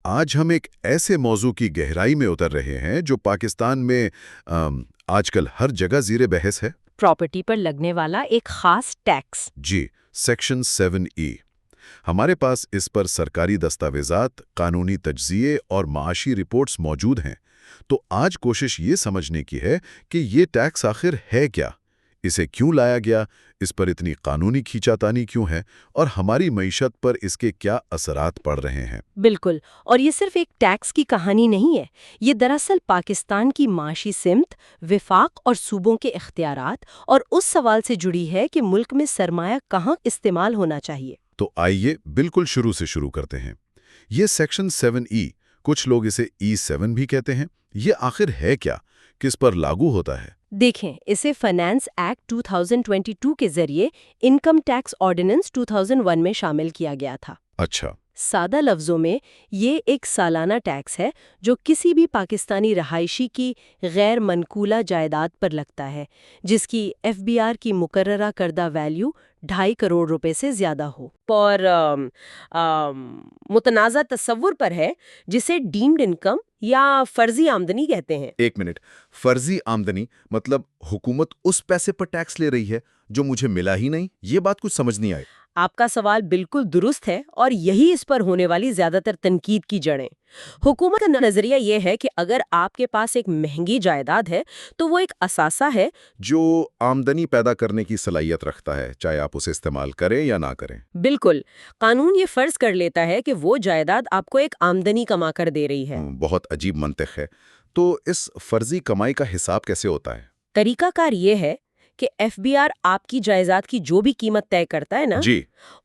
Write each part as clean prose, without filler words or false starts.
آج ہم ایک ایسے موضوع کی گہرائی میں اتر رہے ہیں جو پاکستان میں آج کل ہر جگہ زیر بحث ہے۔ پراپرٹی پر لگنے والا ایک خاص ٹیکس۔ جی، سیکشن 7E۔ ہمارے پاس اس پر سرکاری دستاویزات، قانونی تجزیے اور معاشی رپورٹس موجود ہیں۔ تو آج کوشش یہ سمجھنے کی ہے کہ یہ ٹیکس آخر ہے کیا، اسے کیوں لایا گیا، اس پر اتنی قانونی کھینچاتانی کیوں ہے، اور ہماری معیشت پر اس کے کیا اثرات پڑ رہے ہیں۔ بالکل، اور یہ صرف ایک ٹیکس کی کہانی نہیں ہے، یہ دراصل پاکستان کی معاشی سمت، وفاق اور صوبوں کے اختیارات اور اس سوال سے جڑی ہے کہ ملک میں سرمایہ کہاں استعمال ہونا چاہیے۔ تو آئیے بالکل شروع سے شروع کرتے ہیں۔ یہ سیکشن 7E، کچھ لوگ اسے E7 بھی کہتے ہیں، یہ آخر ہے کیا، کس پر لاگو ہوتا ہے؟ دیکھیں، اسے فائنانس ایکٹ 2022 کے ذریعے انکم ٹیکس آرڈیننس 2001 میں شامل کیا گیا تھا۔ اچھا۔ سادہ لفظوں میں یہ ایک سالانہ ٹیکس ہے جو کسی بھی پاکستانی رہائشی کی غیر منقولہ جائیداد پر لگتا ہے جس کی FBR کی مقررہ کردہ ویلیو 2.5 کروڑ روپے سے زیادہ ہو، اور متنازع تصور پر ہے جسے ڈیمڈ انکم یا فرضی آمدنی کہتے ہیں۔ ایک منٹ، فرضی آمدنی مطلب حکومت اس پیسے پر ٹیکس لے رہی ہے جو مجھے ملا ہی نہیں؟ یہ بات کچھ سمجھ نہیں آئی۔ آپ کا سوال بالکل درست ہے، اور یہی اس پر ہونے والی زیادہ تر تنقید کی جڑیں۔ حکومت کا نظریہ یہ ہے کہ اگر آپ کے پاس ایک مہنگی جائیداد ہے تو وہ ایک اثاثہ ہے جو آمدنی پیدا کرنے کی صلاحیت رکھتا ہے، چاہے آپ اسے استعمال کریں یا نہ کریں۔ بالکل، قانون یہ فرض کر لیتا ہے کہ وہ جائیداد آپ کو ایک آمدنی کما کر دے رہی ہے۔ بہت عجیب منطق ہے۔ تو اس فرضی کمائی کا حساب کیسے ہوتا ہے؟ طریقہ کار یہ ہے کہ FBR آپ کی جائیداد کی جو بھی قیمت طے کرتا ہے نا، جی،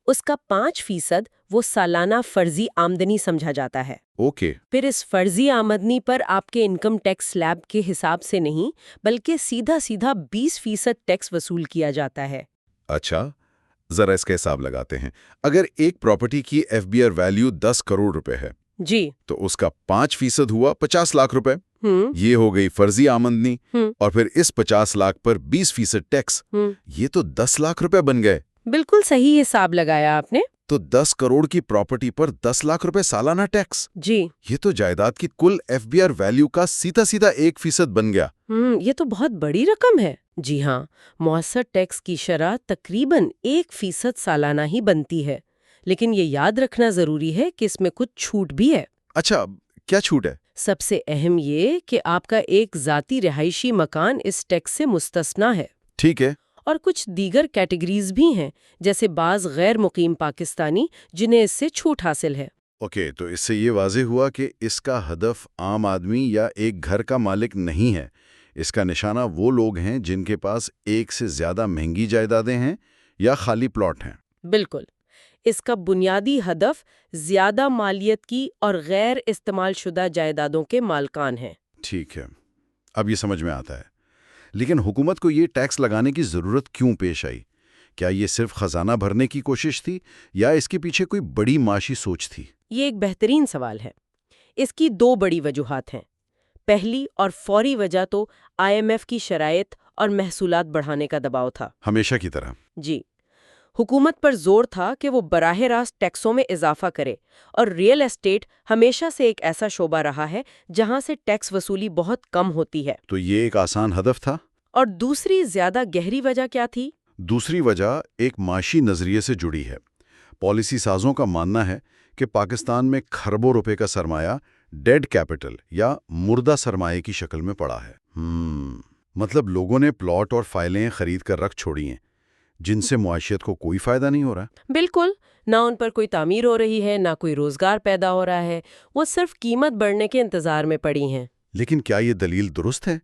اس کا 5% وہ سالانہ فرضی آمدنی سمجھا جاتا ہے۔ اوکے۔ پھر اس فرضی آمدنی پر آپ کے انکم ٹیکس سلیب کے حساب سے نہیں بلکہ سیدھا 20% ٹیکس وصول کیا جاتا ہے۔ اچھا، ذرا اس کا حساب لگاتے ہیں۔ اگر ایک پراپرٹی کی FBR ویلیو 10 کروڑ روپے ہے جی، تو اس کا 5% ہوا 50 لاکھ روپے۔ یہ ہو گئی فرضی آمدنی، اور پھر اس 50 لاکھ پر 20% ٹیکس، یہ تو 10 لاکھ روپے بن گئے۔ بالکل صحیح حساب لگایا آپ نے۔ تو 10 کروڑ کی پراپرٹی پر 10 لاکھ روپے سالانہ ٹیکس، جی، یہ تو جائیداد کی کل FBR ویلیو کا سیدھا 1% بن گیا۔ یہ تو بہت بڑی رقم ہے۔ جی ہاں، مؤثر ٹیکس کی شرح تقریباً 1% سالانہ ہی بنتی ہے، لیکن یہ یاد رکھنا ضروری ہے کہ اس میں کچھ چھوٹ بھی ہے۔ اچھا، کیا چھوٹ ہے؟ سب سے اہم یہ کہ آپ کا ایک ذاتی رہائشی مکان اس ٹیکس سے مستثنیٰ ہے۔ ٹھیک ہے۔ اور کچھ دیگر کیٹیگریز بھی ہیں، جیسے بعض غیر مقیم پاکستانی جنہیں اس سے چھوٹ حاصل ہے۔ اوکے، تو اس سے یہ واضح ہوا کہ اس کا ہدف عام آدمی یا ایک گھر کا مالک نہیں ہے، اس کا نشانہ وہ لوگ ہیں جن کے پاس ایک سے زیادہ مہنگی جائیدادیں ہیں یا خالی پلاٹ ہیں۔ بالکل، اس کا بنیادی ہدف زیادہ مالیت کی اور غیر استعمال شدہ جائیدادوں کے مالکان ہیں۔ ٹھیک ہے، اب یہ سمجھ میں آتا ہے۔ لیکن حکومت کو یہ ٹیکس لگانے کی ضرورت کیوں پیش آئی؟ کیا یہ صرف خزانہ بھرنے کی کوشش تھی یا اس کے پیچھے کوئی بڑی معاشی سوچ تھی؟ یہ ایک بہترین سوال ہے۔ اس کی 2 بڑی وجوہات ہیں۔ پہلی اور فوری وجہ تو IMF کی شرائط اور محصولات بڑھانے کا دباؤ تھا۔ ہمیشہ کی طرح۔ جی، حکومت پر زور تھا کہ وہ براہ راست ٹیکسوں میں اضافہ کرے، اور ریئل اسٹیٹ ہمیشہ سے ایک ایسا شعبہ رہا ہے جہاں سے ٹیکس وصولی بہت کم ہوتی ہے۔ تو یہ ایک آسان ہدف تھا۔ اور دوسری زیادہ گہری وجہ کیا تھی؟ دوسری وجہ ایک معاشی نظریے سے جڑی ہے۔ پالیسی سازوں کا ماننا ہے کہ پاکستان میں کھربوں روپے کا سرمایہ ڈیڈ کیپٹل یا مردہ سرمایے کی شکل میں پڑا ہے۔ مطلب لوگوں نے پلاٹ اور فائلیں خرید کر رکھ چھوڑی ہیں جن سے معاشیت کو کوئی فائدہ نہیں ہو رہا۔ بالکل، نہ ان پر کوئی تعمیر ہو رہی ہے، نہ کوئی روزگار پیدا ہو رہا ہے، وہ صرف قیمت بڑھنے کے انتظار میں پڑی ہیں۔ لیکن کیا یہ دلیل درست ہے؟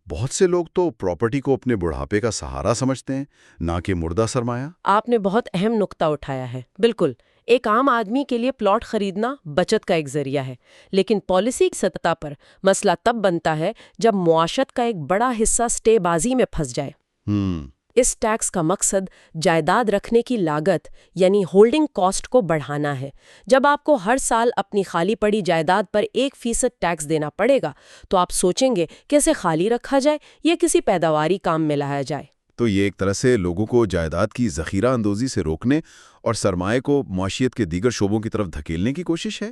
بہت سے لوگ تو پراپرٹی کو اپنے بڑھاپے کا سہارا سمجھتے ہیں، نہ کہ مردہ سرمایہ۔ آپ نے بہت اہم نقطہ اٹھایا ہے۔ بالکل، ایک عام آدمی کے لیے پلاٹ خریدنا بچت کا ایک ذریعہ ہے، لیکن پالیسی کی سطح پر مسئلہ تب بنتا ہے جب معاشت کا ایک بڑا حصہ سٹے بازی میں پھنس جائے۔ اس ٹیکس کا مقصد جائیداد رکھنے کی لاگت یعنی ہولڈنگ کاسٹ کو بڑھانا ہے۔ جب آپ کو ہر سال اپنی خالی پڑی جائیداد پر 1% ٹیکس دینا پڑے گا تو آپ سوچیں گے کہ اسے خالی رکھا جائے یا کسی پیداواری کام میں لایا جائے۔ تو یہ ایک طرح سے لوگوں کو جائیداد کی ذخیرہ اندوزی سے روکنے اور سرمایہ کو معاشیت کے دیگر شعبوں کی طرف دھکیلنے کی کوشش ہے۔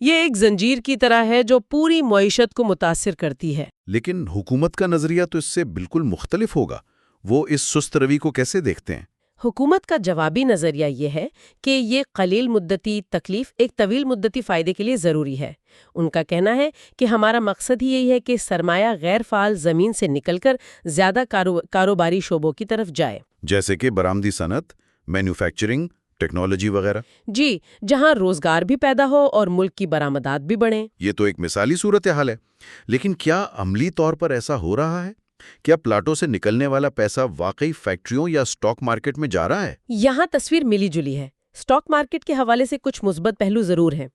یہ ایک زنجیر کی طرح ہے جو پوری معیشت کو متاثر کرتی ہے۔ لیکن حکومت کا نظریہ تو اس سے بالکل مختلف ہوگا۔ وہ اس سست روی کو کیسے دیکھتے ہیں؟ حکومت کا جوابی نظریہ یہ ہے کہ یہ قلیل مدتی تکلیف ایک طویل مدتی فائدے کے لیے ضروری ہے۔ ان کا کہنا ہے کہ ہمارا مقصد ہی یہی ہے کہ سرمایہ غیر فعال زمین سے نکل کر زیادہ کاروباری شعبوں کی طرف جائے، جیسے کہ برآمدی صنعت، مینوفیکچرنگ، ٹیکنالوجی وغیرہ۔ جی، جہاں روزگار بھی پیدا ہو اور ملک کی برآمدات بھی بڑھیں۔ یہ تو ایک مثالی صورتحال ہے، لیکن کیا عملی طور پر ایسا ہو رہا ہے؟ کیا پلاٹوں سے نکلنے والا پیسہ واقعی فیکٹریوں یا سٹاک مارکیٹ میں جا رہا ہے؟ یہاں تصویر ملی جلی ہے۔ سٹاک مارکیٹ کے حوالے سے کچھ مثبت پہلو ضرور ہیں۔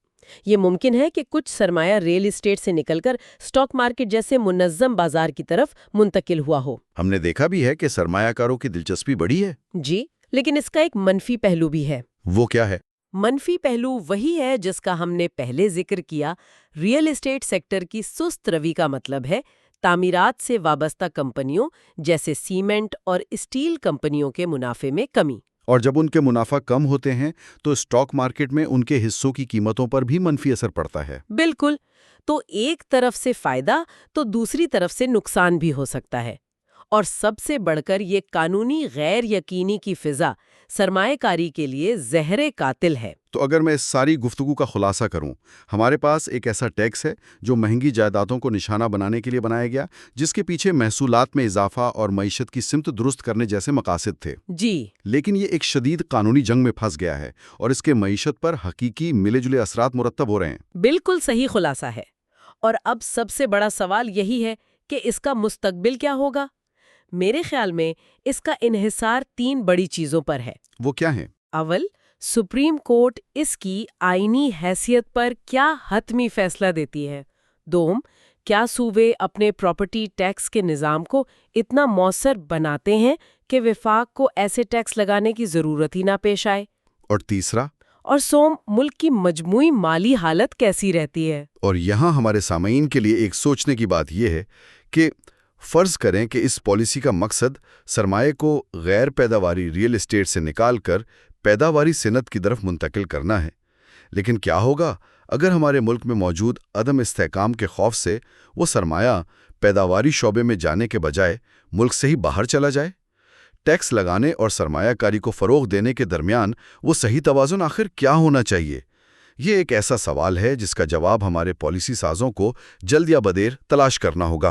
یہ ممکن ہے کہ کچھ سرمایہ ریل اسٹیٹ سے نکل کر سٹاک مارکیٹ جیسے منظم بازار کی طرف منتقل ہوا ہو۔ ہم نے دیکھا بھی ہے کہ سرمایہ کاروں کی دلچسپی بڑھی ہے۔ جی، لیکن اس کا ایک منفی پہلو بھی ہے۔ وہ کیا ہے؟ منفی پہلو وہی ہے جس کا ہم نے پہلے ذکر کیا۔ ریل اسٹیٹ سیکٹر کی سست روی کا مطلب ہے تعمیرات سے وابستہ کمپنیوں جیسے سیمنٹ اور اسٹیل کمپنیوں کے منافع میں کمی۔ اور جب ان کے منافع کم ہوتے ہیں تو اسٹاک مارکیٹ میں ان کے حصوں کی قیمتوں پر بھی منفی اثر پڑتا ہے۔ بالکل، تو ایک طرف سے فائدہ تو دوسری طرف سے نقصان بھی ہو سکتا ہے۔ اور سب سے بڑھ کر یہ قانونی غیر یقینی کی فضا سرمایہ کاری کے لیے زہر قاتل ہے۔ تو اگر میں اس ساری گفتگو کا خلاصہ کروں، ہمارے پاس ایک ایسا ٹیکس ہے جو مہنگی جائیدادوں کو نشانہ بنانے کے لیے بنایا گیا، جس کے پیچھے محصولات میں اضافہ اور معیشت کی سمت درست کرنے جیسے مقاصد تھے۔ جی، لیکن یہ ایک شدید قانونی جنگ میں پھنس گیا ہے اور اس کے معیشت پر حقیقی ملے جلے اثرات مرتب ہو رہے ہیں۔ بالکل صحیح خلاصہ ہے۔ اور اب سب سے بڑا سوال یہی ہے کہ اس کا مستقبل کیا ہوگا؟ میرے خیال میں اس کا انحصار 3 بڑی چیزوں پر ہے۔ وہ کیا ہیں؟ اول، سپریم کورٹ اس کی آئینی حیثیت پر کیا حتمی فیصلہ دیتی ہے۔ دوم، کیا صوبے اپنے پراپرٹی ٹیکس کے نظام کو اتنا مؤثر بناتے ہیں کہ وفاق کو ایسے ٹیکس لگانے کی ضرورت ہی نہ پیش آئے۔ اور تیسرا؟ اور سوم، ملک کی مجموعی مالی حالت کیسی رہتی ہے۔ اور یہاں ہمارے سامعین کے لیے ایک سوچنے کی بات یہ ہے کہ فرض کریں کہ اس پالیسی کا مقصد سرمایہ کو غیر پیداواری ریل اسٹیٹ سے نکال کر پیداواری صنعت کی طرف منتقل کرنا ہے، لیکن کیا ہوگا اگر ہمارے ملک میں موجود عدم استحکام کے خوف سے وہ سرمایہ پیداواری شعبے میں جانے کے بجائے ملک سے ہی باہر چلا جائے؟ ٹیکس لگانے اور سرمایہ کاری کو فروغ دینے کے درمیان وہ صحیح توازن آخر کیا ہونا چاہیے؟ یہ ایک ایسا سوال ہے جس کا جواب ہمارے پالیسی سازوں کو جلد یا بدیر تلاش کرنا ہوگا۔